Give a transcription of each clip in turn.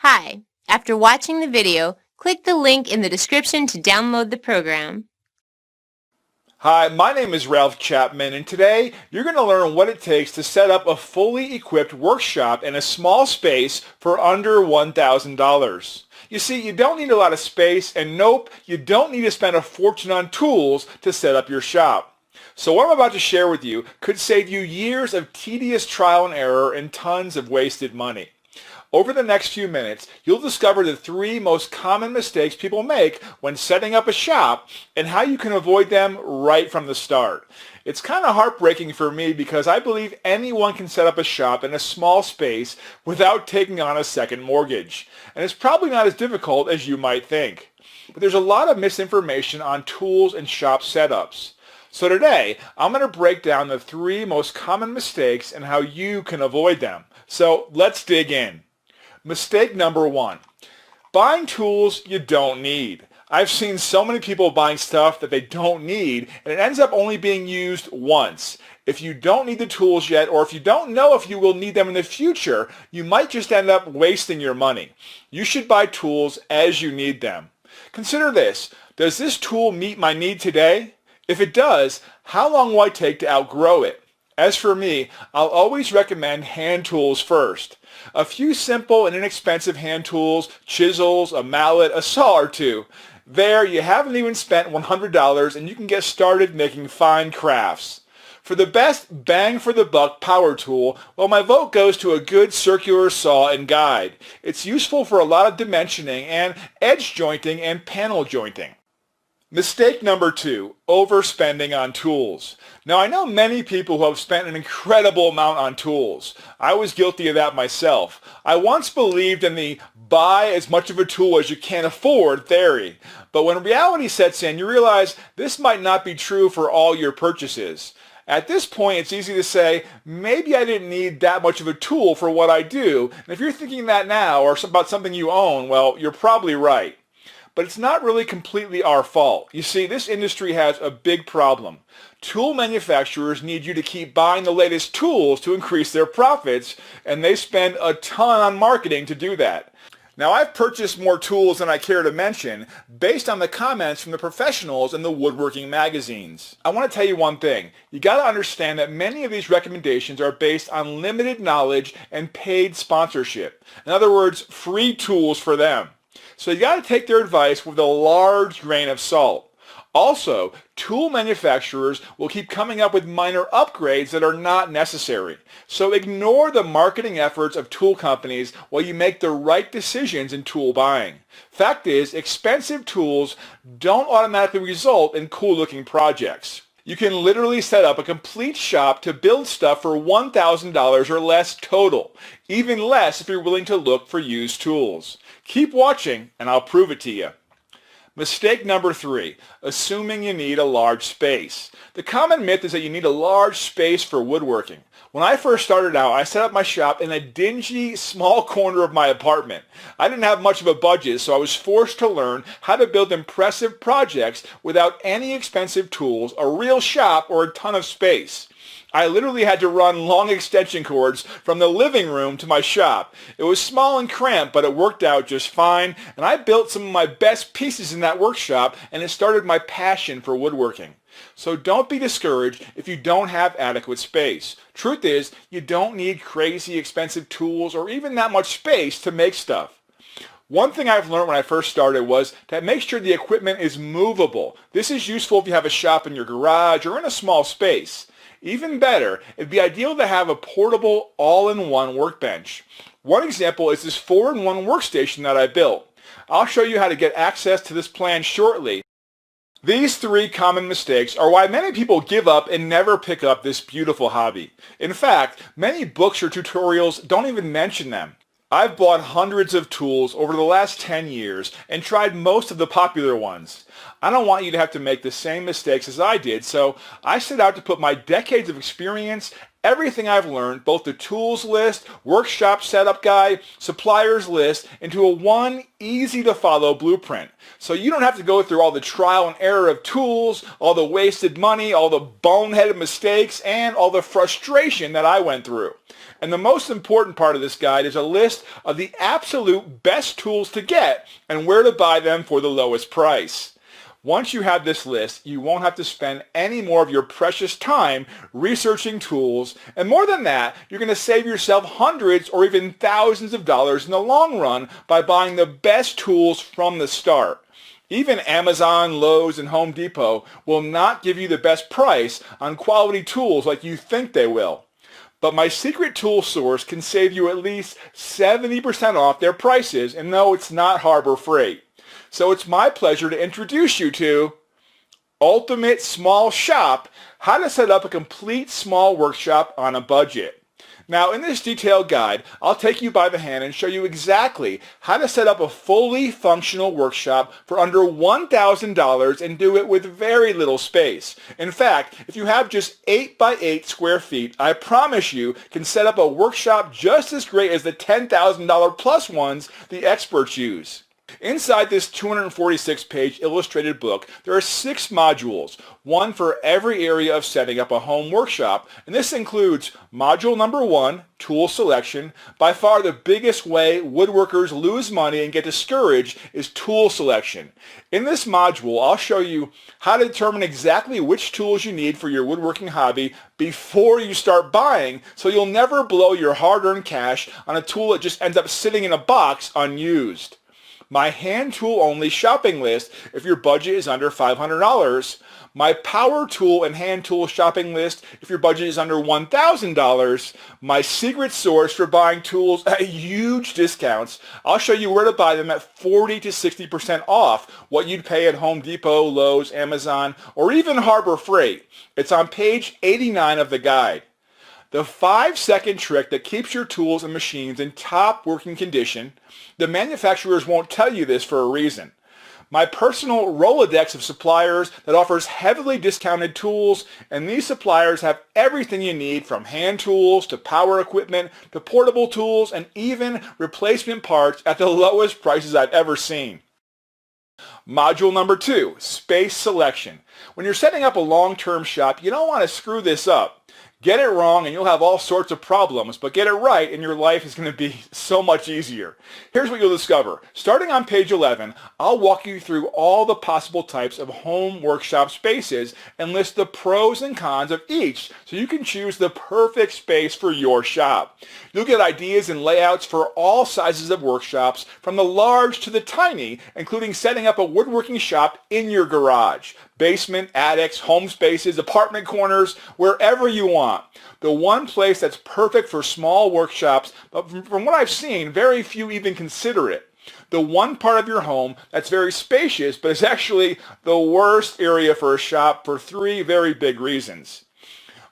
Hi, after watching the video, click the link in the description to download the program. Hi, my name is Ralph Chapman, and today you're going to learn what it takes to set up a fully equipped workshop in a small space for under $1,000. You see, you don't need a lot of space, and nope, you don't need to spend a fortune on tools to set up your shop. So what I'm about to share with you could save you years of tedious trial and error and tons of wasted money. Over the next few minutes, you'll discover the 3 most common mistakes people make when setting up a shop and how you can avoid them right from the start. It's kind of heartbreaking for me because I believe anyone can set up a shop in a small space without taking on a second mortgage. And it's probably not as difficult as you might think. But there's a lot of misinformation on tools and shop setups. So today, I'm going to break down the 3 most common mistakes and how you can avoid them. So let's dig in. Mistake number 1, buying tools you don't need. I've seen so many people buying stuff that they don't need, and it ends up only being used once. If you don't need the tools yet, or if you don't know if you will need them in the future, you might just end up wasting your money. You should buy tools as you need them. Consider this. Does this tool meet my need today? If it does, how long will I take to outgrow it? As for me, I'll always recommend hand tools first. A few simple and inexpensive hand tools, chisels, a mallet, a saw or two. There, you haven't even spent $100 and you can get started making fine crafts. For the best bang for the buck power tool, well, my vote goes to a good circular saw and guide. It's useful for a lot of dimensioning and edge jointing and panel jointing. Mistake number 2, overspending on tools. Now I know many people who have spent an incredible amount on tools. I was guilty of that myself. I once believed in the buy as much of a tool as you can afford theory. But when reality sets in, you realize this might not be true for all your purchases. At this point, it's easy to say, maybe I didn't need that much of a tool for what I do. And if you're thinking that now or about something you own, well, you're probably right. But it's not really completely our fault. You see, this industry has a big problem. Tool manufacturers need you to keep buying the latest tools to increase their profits, and they spend a ton on marketing to do that. Now, I've purchased more tools than I care to mention based on the comments from the professionals in the woodworking magazines. I want to tell you one thing. You got to understand that many of these recommendations are based on limited knowledge and paid sponsorship. In other words, free tools for them. So you got to take their advice with a large grain of salt. Also, tool manufacturers will keep coming up with minor upgrades that are not necessary. So ignore the marketing efforts of tool companies while you make the right decisions in tool buying. Fact is, expensive tools don't automatically result in cool-looking projects. You can literally set up a complete shop to build stuff for $1,000 or less total, even less if you're willing to look for used tools. Keep watching and I'll prove it to you. Mistake number 3, assuming you need a large space. The common myth is that you need a large space for woodworking. When I first started out, I set up my shop in a dingy, small corner of my apartment. I didn't have much of a budget, so I was forced to learn how to build impressive projects without any expensive tools, a real shop, or a ton of space. I literally had to run long extension cords from the living room to my shop. It was small and cramped, but it worked out just fine, and I built some of my best pieces in that workshop, and it started my passion for woodworking. So don't be discouraged if you don't have adequate space. Truth is, you don't need crazy expensive tools or even that much space to make stuff. One thing I've learned when I first started was to make sure the equipment is movable. This is useful if you have a shop in your garage or in a small space. Even better, it'd be ideal to have a portable all-in-one workbench. One example is this 4-in-1 workstation that I built. I'll show you how to get access to this plan shortly. These 3 common mistakes are why many people give up and never pick up this beautiful hobby. In fact, many books or tutorials don't even mention them. I've bought hundreds of tools over the last 10 years and tried most of the popular ones. I don't want you to have to make the same mistakes as I did, so I set out to put my decades of experience everything I've learned, both the tools list, workshop setup guide, suppliers list, into one easy to follow blueprint. So you don't have to go through all the trial and error of tools, all the wasted money, all the boneheaded mistakes, and all the frustration that I went through. And the most important part of this guide is a list of the absolute best tools to get and where to buy them for the lowest price. Once you have this list, you won't have to spend any more of your precious time researching tools, and more than that, you're going to save yourself hundreds or even thousands of dollars in the long run by buying the best tools from the start. Even Amazon, Lowe's, and Home Depot will not give you the best price on quality tools like you think they will. But my secret tool source can save you at least 70% off their prices, and no, it's not Harbor Freight. So it's my pleasure to introduce you to Ultimate Small Shop, how to set up a complete small workshop on a budget. Now in this detailed guide, I'll take you by the hand and show you exactly how to set up a fully functional workshop for under $1,000 and do it with very little space. In fact, if you have just 8 by 8 square feet, I promise you can set up a workshop just as great as the $10,000 plus ones the experts use. Inside this 246-page illustrated book, there are 6 modules, one for every area of setting up a home workshop, and this includes module number 1, tool selection. By far the biggest way woodworkers lose money and get discouraged is tool selection. In this module, I'll show you how to determine exactly which tools you need for your woodworking hobby before you start buying, so you'll never blow your hard-earned cash on a tool that just ends up sitting in a box unused. My hand tool only shopping list if your budget is under $500, my power tool and hand tool shopping list if your budget is under $1,000, my secret source for buying tools at huge discounts. I'll show you where to buy them at 40 to 60% off what you'd pay at Home Depot, Lowe's, Amazon, or even Harbor Freight. It's on page 89 of the guide. The 5-second trick that keeps your tools and machines in top working condition. The manufacturers won't tell you this for a reason. My personal Rolodex of suppliers that offers heavily discounted tools, and these suppliers have everything you need from hand tools to power equipment to portable tools and even replacement parts at the lowest prices I've ever seen. Module number 2, space selection. When you're setting up a long-term shop, you don't want to screw this up. Get it wrong and you'll have all sorts of problems, but get it right and your life is going to be so much easier. Here's what you'll discover. Starting on page 11, I'll walk you through all the possible types of home workshop spaces and list the pros and cons of each so you can choose the perfect space for your shop. You'll get ideas and layouts for all sizes of workshops, from the large to the tiny, including setting up a woodworking shop in your garage, basement, attics, home spaces, apartment corners, wherever you want. The one place that's perfect for small workshops, but from what I've seen, very few even consider it. The one part of your home that's very spacious, but is actually the worst area for a shop for 3 very big reasons.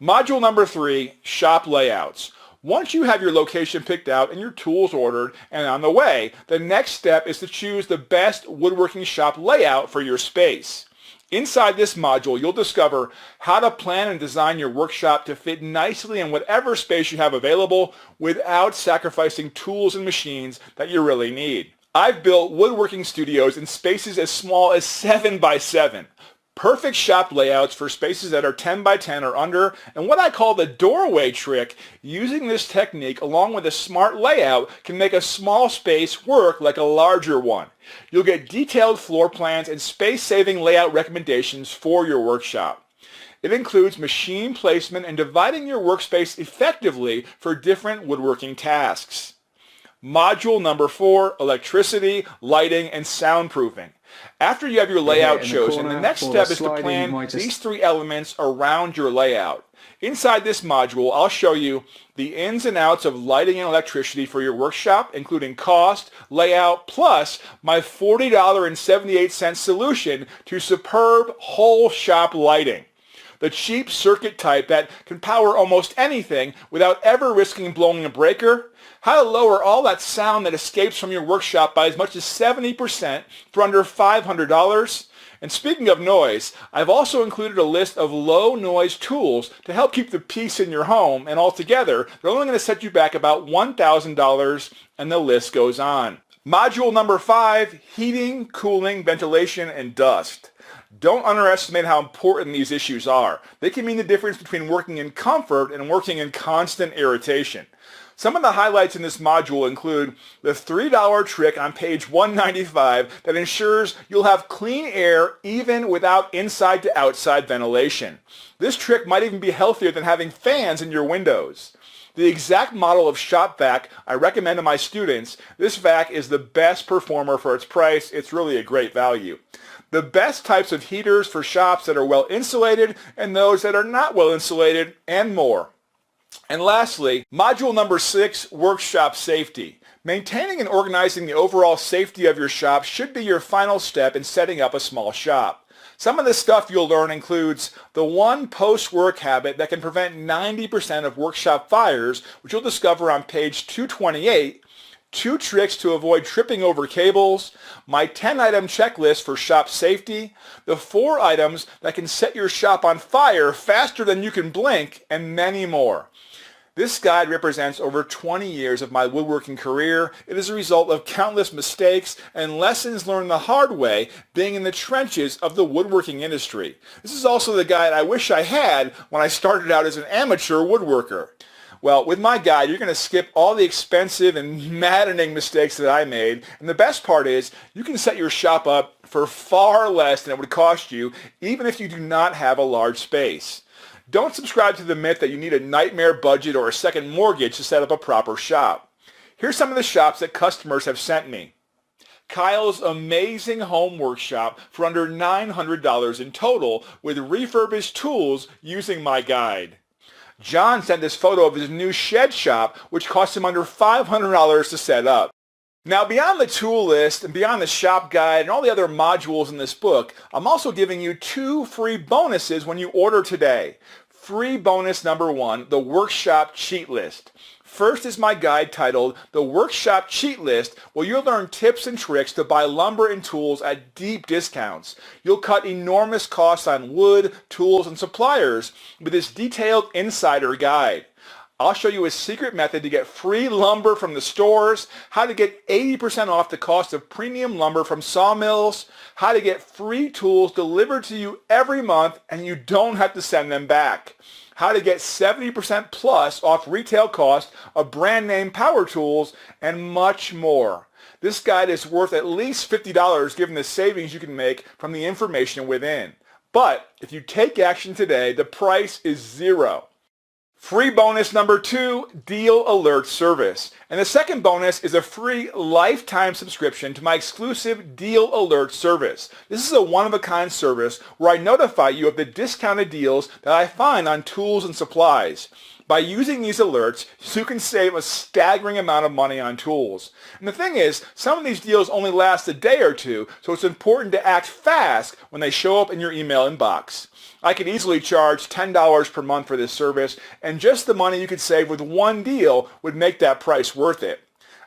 Module number 3, shop layouts. Once you have your location picked out and your tools ordered and on the way, the next step is to choose the best woodworking shop layout for your space. Inside this module, you'll discover how to plan and design your workshop to fit nicely in whatever space you have available without sacrificing tools and machines that you really need. I've built woodworking studios in spaces as small as 7 by 7. Perfect shop layouts for spaces that are 10 by 10 or under, and what I call the doorway trick. Using this technique along with a smart layout can make a small space work like a larger one. You'll get detailed floor plans and space-saving layout recommendations for your workshop. It includes machine placement and dividing your workspace effectively for different woodworking tasks. Module number 4, electricity, lighting, and soundproofing. After you have your layout chosen, the next step is to plan these 3 elements around your layout. Inside this module, I'll show you the ins and outs of lighting and electricity for your workshop, including cost, layout, plus my $40.78 solution to superb whole shop lighting. The cheap circuit type that can power almost anything without ever risking blowing a breaker. How to lower all that sound that escapes from your workshop by as much as 70% for under $500. And speaking of noise, I've also included a list of low noise tools to help keep the peace in your home, and altogether, they're only going to set you back about $1,000, and the list goes on. Module number 5, heating, cooling, ventilation, and dust. Don't underestimate how important these issues are. They can mean the difference between working in comfort and working in constant irritation. Some of the highlights in this module include the $3 trick on page 195 that ensures you'll have clean air even without inside to outside ventilation. This trick might even be healthier than having fans in your windows. The exact model of shop vac I recommend to my students. This vac is the best performer for its price. It's really a great value. The best types of heaters for shops that are well insulated and those that are not well insulated, and more. And lastly, module number 6, workshop safety. Maintaining and organizing the overall safety of your shop should be your final step in setting up a small shop. Some of the stuff you'll learn includes the one post-work habit that can prevent 90% of workshop fires, which you'll discover on page 228, 2 tricks to avoid tripping over cables, my 10-item checklist for shop safety, the 4 items that can set your shop on fire faster than you can blink, and many more. This guide represents over 20 years of my woodworking career. It is a result of countless mistakes and lessons learned the hard way being in the trenches of the woodworking industry. This is also the guide I wish I had when I started out as an amateur woodworker. Well, with my guide, you're going to skip all the expensive and maddening mistakes that I made. And the best part is you can set your shop up for far less than it would cost you, even if you do not have a large space. Don't subscribe to the myth that you need a nightmare budget or a second mortgage to set up a proper shop. Here's some of the shops that customers have sent me. Kyle's amazing home workshop for under $900 in total with refurbished tools using my guide. John sent this photo of his new shed shop, which cost him under $500 to set up. Now, beyond the tool list and beyond the shop guide and all the other modules in this book, I'm also giving you 2 free bonuses when you order today. Free bonus number 1, the workshop cheat list. First is my guide titled The Workshop Cheat List, where you'll learn tips and tricks to buy lumber and tools at deep discounts. You'll cut enormous costs on wood, tools, and suppliers with this detailed insider guide. I'll show you a secret method to get free lumber from the stores, how to get 80% off the cost of premium lumber from sawmills, how to get free tools delivered to you every month and you don't have to send them back, how to get 70% plus off retail cost of brand name power tools, and much more. This guide is worth at least $50 given the savings you can make from the information within. But if you take action today, the price is $0. Free bonus number 2, Deal Alert Service. And the second bonus is a free lifetime subscription to my exclusive Deal Alert service. This is a one-of-a-kind service where I notify you of the discounted deals that I find on tools and supplies. By using these alerts, you can save a staggering amount of money on tools. And the thing is, some of these deals only last a day or two, so it's important to act fast when they show up in your email inbox. I could easily charge $10 per month for this service, and just the money you could save with one deal would make that price worth it.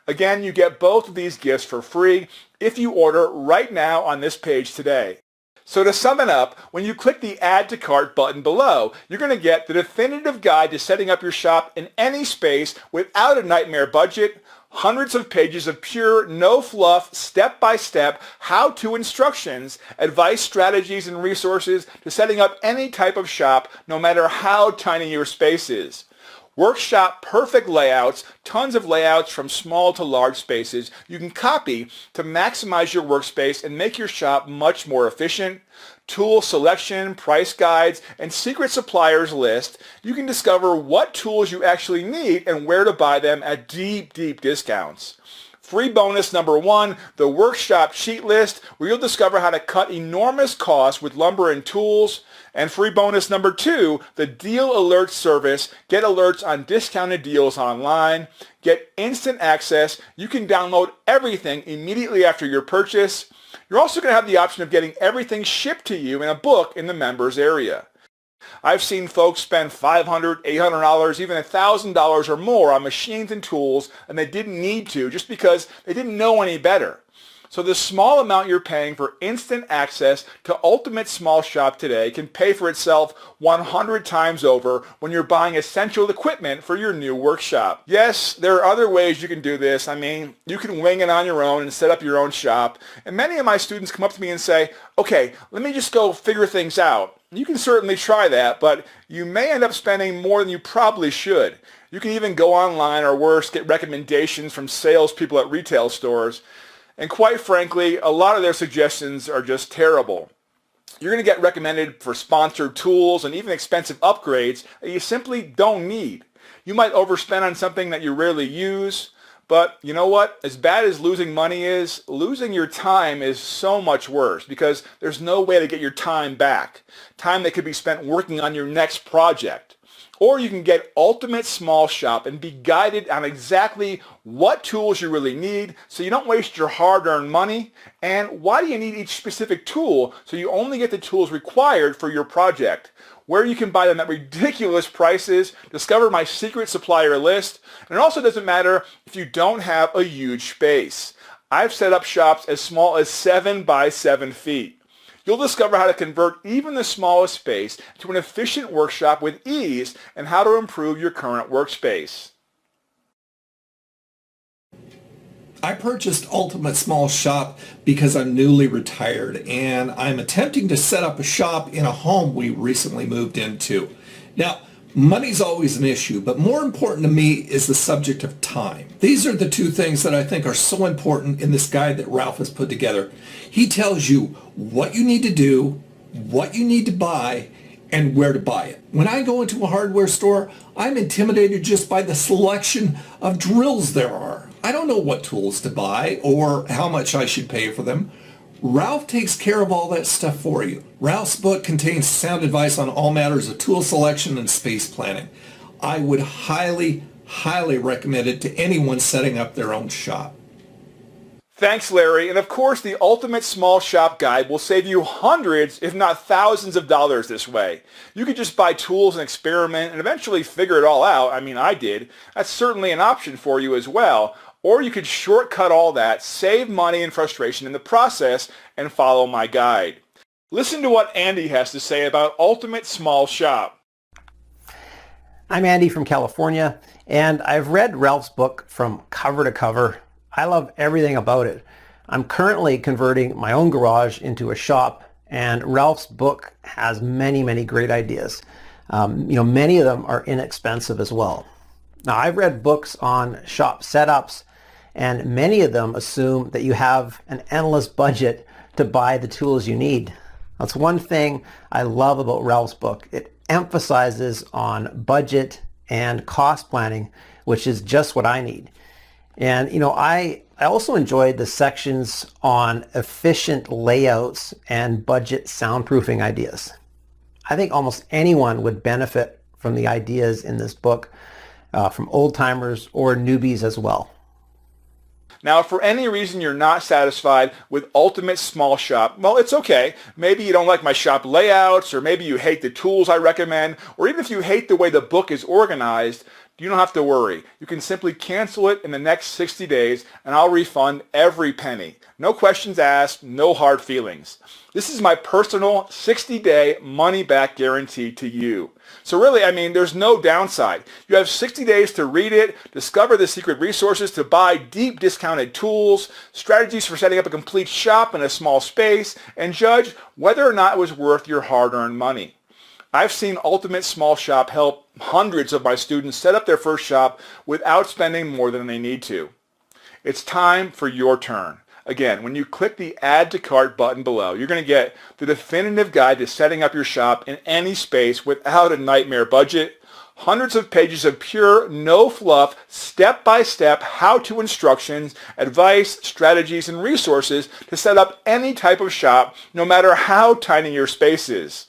Again, you get both of these gifts for free if you order right now on this page today. So to sum it up, when you click the Add to Cart button below, you're going to get the definitive guide to setting up your shop in any space without a nightmare budget, hundreds of pages of pure, no-fluff, step-by-step how-to instructions, advice, strategies, and resources to setting up any type of shop, no matter how tiny your space is. Workshop perfect layouts, tons of layouts from small to large spaces you can copy to maximize your workspace and make your shop much more efficient. Tool selection, price guides, and secret suppliers list. You can discover what tools you actually need and where to buy them at deep, deep discounts. Free bonus number 1, the workshop cheat list, where you'll discover how to cut enormous costs with lumber and tools. And free bonus number 2, the Deal Alert service. Get alerts on discounted deals online. Get instant access. You can download everything immediately after your purchase. You're also going to have the option of getting everything shipped to you in a book in the members area. I've seen folks spend $500, $800, even $1,000 or more on machines and tools, and they didn't need to just because they didn't know any better. So the small amount you're paying for instant access to Ultimate Small Shop today can pay for itself 100 times over when you're buying essential equipment for your new workshop. Yes, there are other ways you can do this. I mean, you can wing it on your own and set up your own shop. And many of my students come up to me and say, okay, let me just go figure things out. You can certainly try that, but you may end up spending more than you probably should. You can even go online, or worse, get recommendations from salespeople at retail stores. And quite frankly, a lot of their suggestions are just terrible. You're going to get recommended for sponsored tools and even expensive upgrades that you simply don't need. You might overspend on something that you rarely use, but you know what? As bad as losing money is, losing your time is so much worse because there's no way to get your time back. Time that could be spent working on your next project. Or you can get Ultimate Small Shop and be guided on exactly what tools you really need so you don't waste your hard-earned money, and why do you need each specific tool so you only get the tools required for your project, where you can buy them at ridiculous prices, discover my secret supplier list, and it also doesn't matter if you don't have a huge space. I've set up shops as small as 7 by 7 feet. You'll discover how to convert even the smallest space to an efficient workshop with ease and how to improve your current workspace. I purchased Ultimate Small Shop because I'm newly retired and I'm attempting to set up a shop in a home we recently moved into. Now, money's always an issue, but more important to me is the subject of time. These are the two things that I think are so important in this guide that Ralph has put together. He tells you what you need to do, what you need to buy, and where to buy it. When I go into a hardware store, I'm intimidated just by the selection of drills there are. I don't know what tools to buy or how much I should pay for them. Ralph takes care of all that stuff for you. Ralph's book contains sound advice on all matters of tool selection and space planning. I would highly, highly recommend it to anyone setting up their own shop. Thanks, Larry. And of course, the Ultimate Small Shop Guide will save you hundreds, if not thousands of dollars this way. You could just buy tools and experiment and eventually figure it all out. I mean, I did. That's certainly an option for you as well. Or you could shortcut all that, save money and frustration in the process, and follow my guide. Listen to what Andy has to say about Ultimate Small Shop. I'm Andy from California, and I've read Ralph's book from cover to cover. I love everything about it. I'm currently converting my own garage into a shop, and Ralph's book has many, many great ideas. Many of them are inexpensive as well. Now, I've read books on shop setups, and many of them assume that you have an endless budget to buy the tools you need. That's one thing I love about Ralph's book. It emphasizes on budget and cost planning, which is just what I need. And, I also enjoyed the sections on efficient layouts and budget soundproofing ideas. I think almost anyone would benefit from the ideas in this book, from old-timers or newbies as well. Now, if for any reason you're not satisfied with Ultimate Small Shop, well, it's okay. Maybe you don't like my shop layouts, or maybe you hate the tools I recommend, or even if you hate the way the book is organized, you don't have to worry. You can simply cancel it in the next 60 days, and I'll refund every penny. No questions asked, no hard feelings. This is my personal 60-day money-back guarantee to you. So really, there's no downside. You have 60 days to read it, discover the secret resources to buy deep discounted tools, strategies for setting up a complete shop in a small space, and judge whether or not it was worth your hard-earned money. I've seen Ultimate Small Shop help hundreds of my students set up their first shop without spending more than they need to. It's time for your turn. Again, when you click the Add to Cart button below, you're going to get the definitive guide to setting up your shop in any space without a nightmare budget, hundreds of pages of pure, no fluff, step-by-step how-to instructions, advice, strategies, and resources to set up any type of shop, no matter how tiny your space is.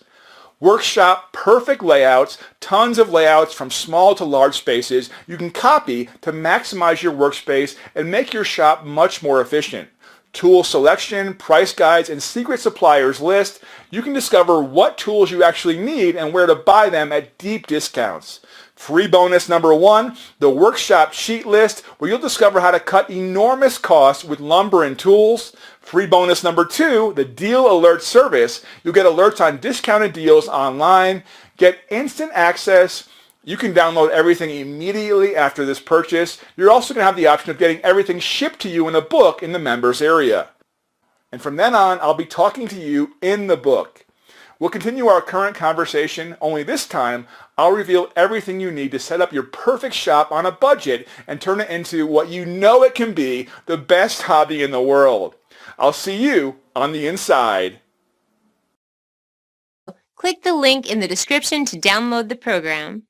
Workshop perfect layouts, tons of layouts from small to large spaces you can copy to maximize your workspace and make your shop much more efficient. Tool selection, price guides, and secret suppliers list. You can discover what tools you actually need and where to buy them at deep discounts. Free bonus number 1, the workshop sheet list, where you'll discover how to cut enormous costs with lumber and tools. Free bonus number 2, the deal alert service. You'll get alerts on discounted deals online, get instant access. You can download everything immediately after this purchase. You're also going to have the option of getting everything shipped to you in a book in the members area. And from then on, I'll be talking to you in the book. We'll continue our current conversation, only this time I'll reveal everything you need to set up your perfect shop on a budget and turn it into what you know it can be, the best hobby in the world. I'll see you on the inside. Click the link in the description to download the program.